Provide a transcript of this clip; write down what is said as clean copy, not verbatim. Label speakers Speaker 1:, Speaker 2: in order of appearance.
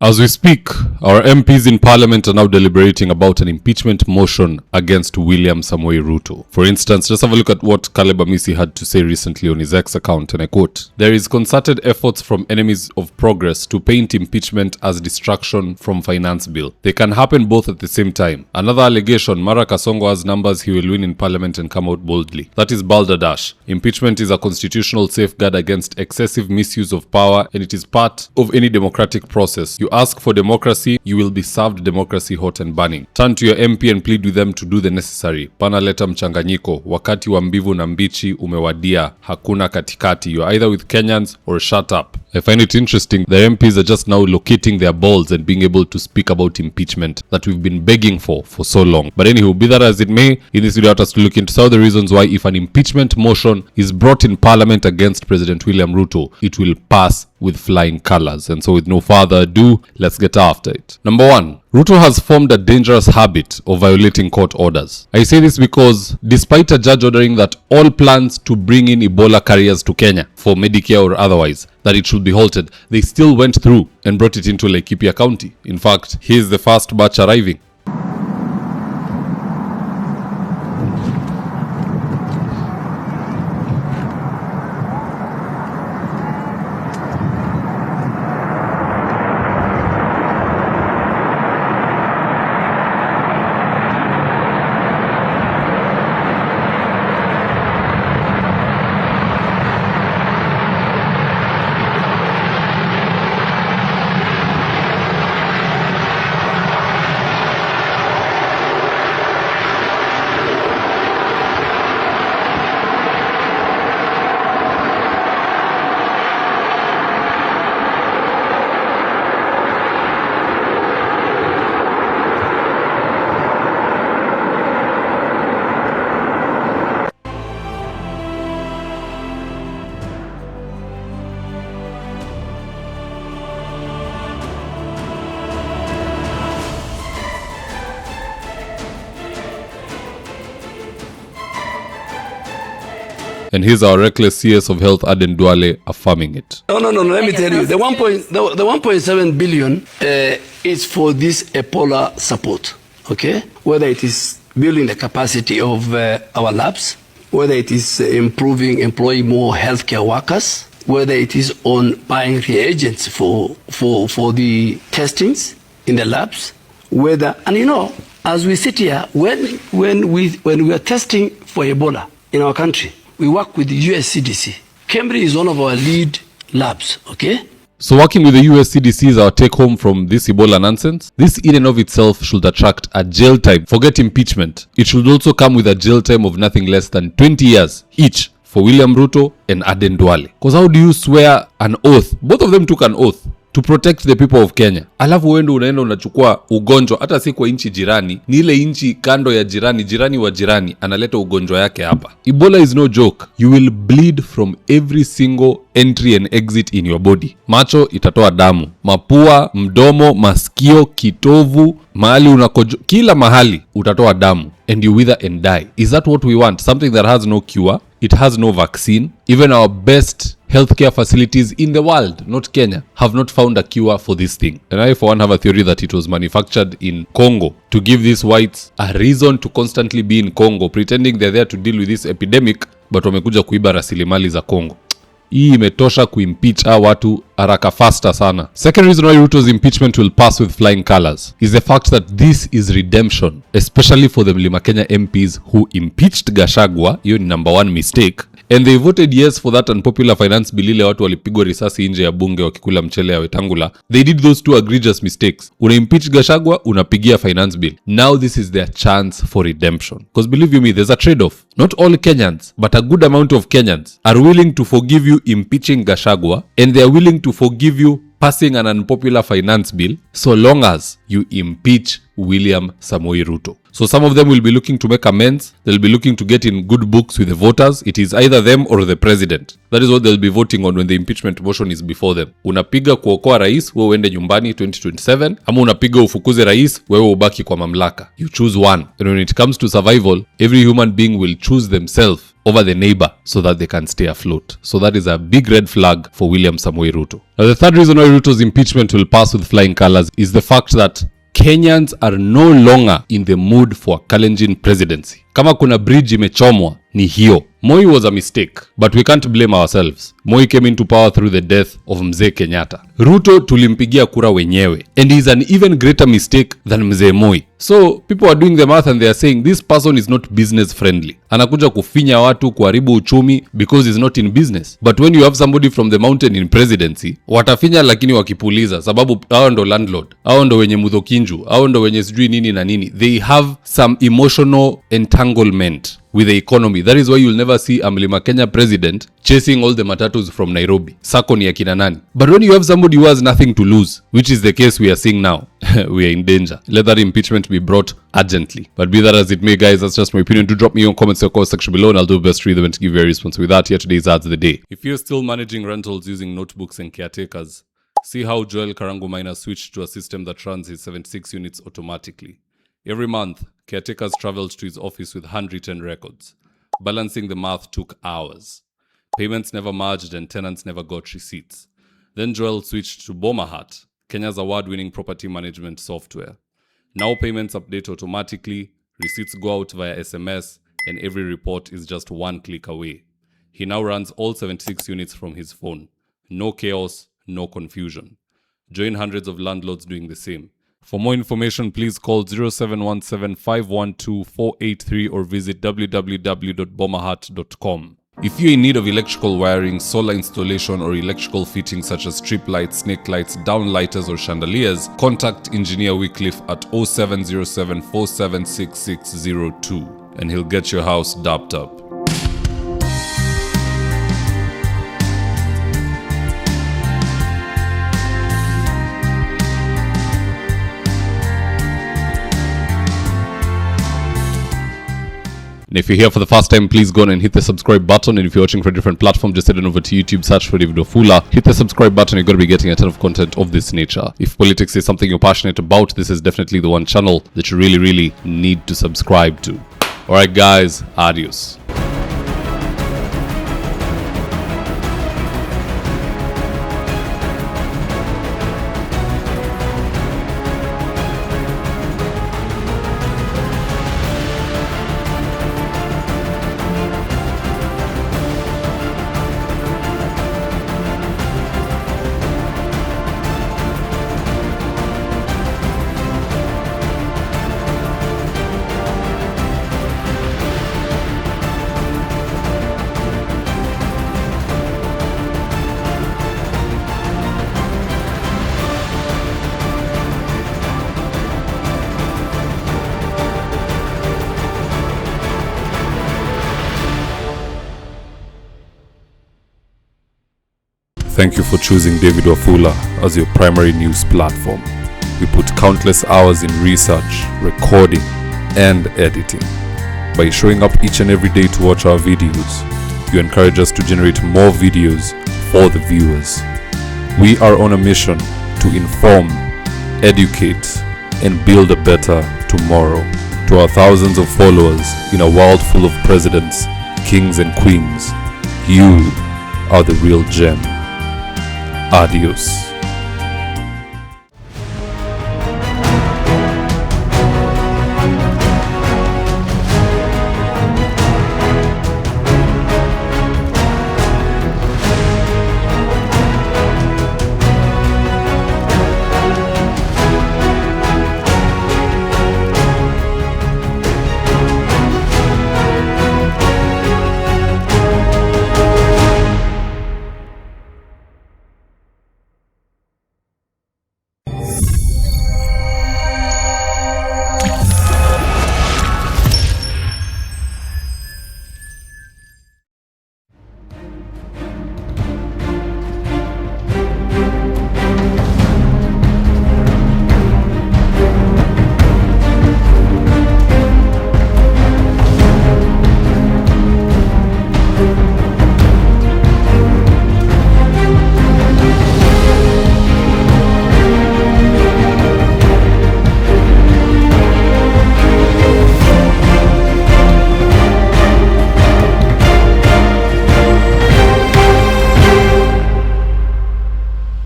Speaker 1: As we speak, our MPs in Parliament are now deliberating about an impeachment motion against William Samoei Ruto. For instance, let's have a look at what Caleb Amisi had to say recently on his X account, and I quote, "There is concerted efforts from enemies of progress to paint impeachment as distraction from finance bill. They can happen both at the same time. Another allegation, Mara Kasongo has numbers he will win in Parliament and come out boldly. That is balderdash. Impeachment is a constitutional safeguard against excessive misuse of power, and it is part of any democratic process. You ask for democracy, you will be served democracy hot and burning. Turn to your MP and plead with them to do the necessary. Pana leta mchanganyiko, wakati wa mbivu na mbichi umewadia, hakuna katikati. You are either with Kenyans or shut up." I find it interesting the MPs are just now locating their balls and being able to speak about impeachment that we've been begging for so long. But anywho, be that as it may, in this video I want us to look into some of the reasons why if an impeachment motion is brought in Parliament against President William Ruto, it will pass with flying colors. And so with no further ado, let's get after it. Number one, Ruto has formed a dangerous habit of violating court orders. I say this because despite a judge ordering that all plans to bring in Ebola carriers to Kenya for Medicare or otherwise, that it should be halted, they still went through and brought it into Laikipia County. In fact, here's the first batch arriving. And here's our reckless CS of Health, Aden Duale, affirming it.
Speaker 2: No. Let me tell you, the 1.7 billion is for this Ebola support, okay? Whether it is building the capacity of our labs, whether it is employing more healthcare workers, whether it is on buying reagents for the testings in the labs, whether, and you know, as we sit here, when we are testing for Ebola in our country, we work with the US CDC. Cambridge is one of our lead labs, okay?
Speaker 1: So working with the US CDC is our take home from this Ebola nonsense. This in and of itself should attract a jail time. Forget impeachment. It should also come with a jail time of nothing less than 20 years each for William Ruto and Aden Duale. Because how do you swear an oath? Both of them took an oath to protect the people of Kenya. Alafu uende unaenda unachukua ugonjwa, hata si kwa inchi jirani, ni ile inchi kando ya jirani wa jirani, analeta ugonjwa yake hapa. Ebola is no joke. You will bleed from every single entry and exit in your body. Macho itatoa damu, mapua, mdomo, masikio, kitovu, mahali unakojo, kila mahali utatoa damu, and you wither and die. Is that what we want? Something that has no cure, it has no vaccine. Even our best healthcare facilities in the world, not Kenya, have not found a cure for this thing. And I for one have a theory that it was manufactured in Congo to give these whites a reason to constantly be in Congo, pretending they're there to deal with this epidemic, but wamekuja kuiba rasilimali za Congo. Hii imetosha kuimpeach watu haraka faster sana. Second reason why Ruto's impeachment will pass with flying colors is the fact that this is redemption, especially for the Mlima Kenya MPs who impeached Gachagua. Hiyo ni number one mistake. And they voted yes for that unpopular finance bill ile watu walipigwa risasi nje ya bunge wakikula mchele ya Wetangula. They did those two egregious mistakes. Una impeach Gachagua, unapigia finance bill. Now this is their chance for redemption. Because believe you me, there's a trade-off. Not all Kenyans, but a good amount of Kenyans are willing to forgive you impeaching Gachagua, and they are willing to forgive you passing an unpopular finance bill so long as you impeach William Samoei Ruto. So some of them will be looking to make amends. They'll be looking to get in good books with the voters. It is either them or the president. That is what they'll be voting on when the impeachment motion is before them. Unapiga kuokoa rais, wewe uende nyumbani 2027, ama unapiga ufukuze rais, wewe ubaki kwa mamlaka. You choose one. And when it comes to survival, every human being will choose themselves over the neighbor so that they can stay afloat. So that is a big red flag for William Samoei Ruto. Now, the third reason why Ruto's impeachment will pass with flying colors is the fact that Kenyans are no longer in the mood for a Kalenjin presidency. Kama kuna bridge imechomwa, ni hiyo. Moi was a mistake, but we can't blame ourselves. Moi came into power through the death of Mzee Kenyatta. Ruto tulimpigia kura wenyewe, and he's an even greater mistake than Mzee Moi. So people are doing the math and they are saying this person is not business friendly. Anakuja kufinya watu, kuharibu uchumi because he's not in business. But when you have somebody from the mountain in presidency, watafinya lakini wakipuliza, sababu hao ndo landlord, hao ndo wenye mudhokinju, hao ndo wenye sijui nini na nini. They have some emotional entanglement with the economy. That is why you'll never see a Mlima Kenya president chasing all the matatus from Nairobi. Sako ni akina nani. But when you have somebody who has nothing to lose, which is the case we are seeing now, we are in danger. Let that impeachment be brought urgently. But be that as it may, guys, that's just my opinion. Do drop me your comments in the comment section below and I'll do my best to read them and to give you a response. With that, here today's ads of the day. If you're still managing rentals using notebooks and caretakers, see how Joel Karangu Maina switched to a system that runs his 76 units automatically. Every month, caretakers traveled to his office with handwritten records. Balancing the math took hours. Payments never merged and tenants never got receipts. Then Joel switched to Bomahat, Kenya's award-winning property management software. Now payments update automatically, receipts go out via SMS, and every report is just one click away. He now runs all 76 units from his phone. No chaos, no confusion. Join hundreds of landlords doing the same. For more information, please call 0717-512-483 or visit www.bomahat.com. If you're in need of electrical wiring, solar installation, or electrical fittings such as strip lights, snake lights, downlighters, or chandeliers, contact Engineer Wycliffe at 0707-476-602 and he'll get your house dapped up. And if you're here for the first time, please go on and hit the subscribe button. And if you're watching for a different platform, just head on over to YouTube, search for David Wafula, hit the subscribe button. You're going to be getting a ton of content of this nature. If politics is something you're passionate about, this is definitely the one channel that you really need to subscribe to. Alright guys, adios. Thank you for choosing David Wafula as your primary news platform. We put countless hours in research, recording, and editing. By showing up each and every day to watch our videos, you encourage us to generate more videos for the viewers. We are on a mission to inform, educate, and build a better tomorrow. To our thousands of followers in a world full of presidents, kings, and queens, you are the real gem. Adios.